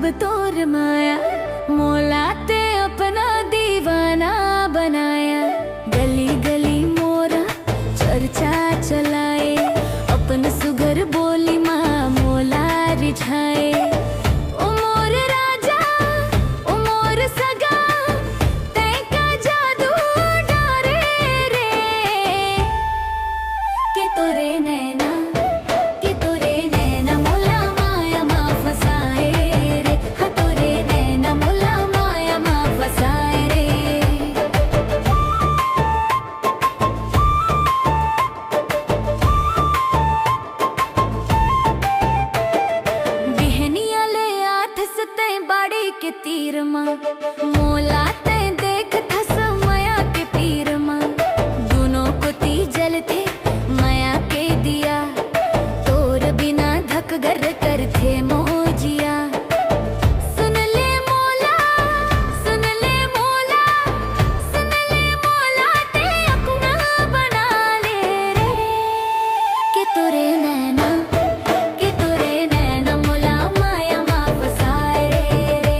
सब तोर माया, मोला ते अपना दीवाना बनाया। गली गली मोरा चर्चा चलाए, अपन सुगर बोली माँ मोला रिझाए। ओ मोर राजा ओ मोर सगा, तै का जादू डारे रे। के तोरे नैना के तोरे नैना मोला माया माँ फसाए रे। हाँ तोरे नैना मोला माया माँ फसाए रे। बिहनिया ले आठ सते बाड़ी के तीर माँ, मोला ते देख थस माया के पीर माँ। दोनों को ती जलते माया के दिया, तोर बिना धक गर कर थे मोजिया। सुन ले मोला सुन ले मोला सुन ले मोला, ते अपना बना ले रे। के तोरे नैना मोला माया माँ फसाए रे।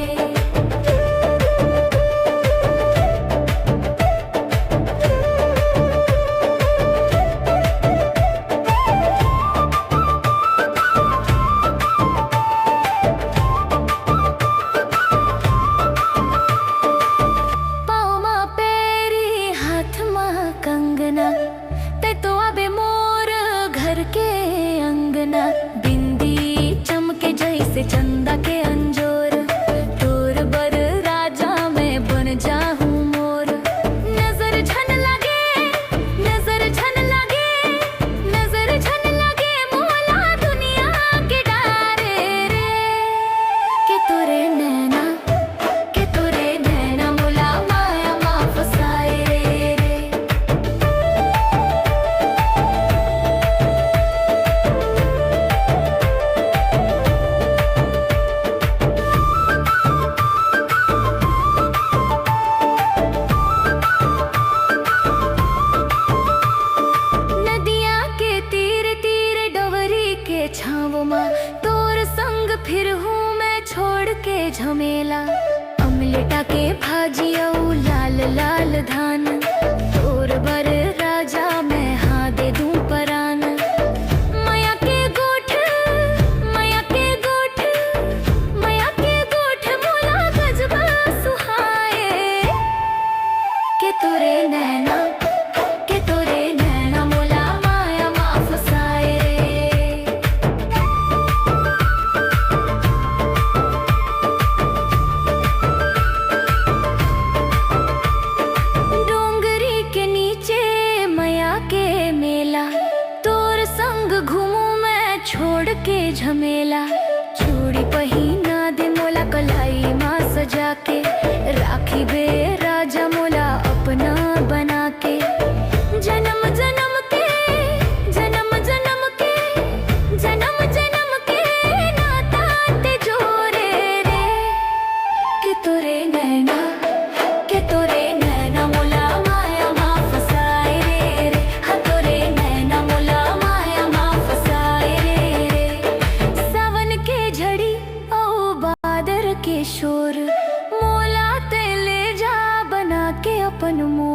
पाँव माँ पेरी हाथ माँ कंगना, ते तो अबे मोर घर के अंगना। बिंदी चमके जैसे चंदा के अंजोर, तोर बर राजा मैं बन जाऊं मोर। नजर झन लगे नजर झन लगे नजर झन लगे, मोला दुनिया के डारे रे। के तोरे नैना मोला माया माँ फसाए रे। नदिया के तीर तीर डवरी के छाँव माँ, तोर संग फिर हूँ मैं छोड़ के झमेला। अमलेटा के भाजी औ लाल लाल धान, तोर बर राजा मैं हाँ दे दूं परान। माया के गोठ मोला गजबा सुहाए। के तोरे नैना मोला माया माँ फसाए रे। डोंगरी के नीचे माया के मेला, तोर संग घूमूं मैं छोड़ के झमेला। चूड़ी पहिना दे मोला कलाई माँ सजा के, राखी बे राजा मोला अपना बना के। जन्म जन्म के नाता ते जोरे रे। के तोरे नैना मोला माया माँ फसाए रे। हाँ तोरे नैना मोला माया माँ फसाए रे। सावन के झड़ी औ बादर के शोर, मोला ते ले जा बना के अपन मोर।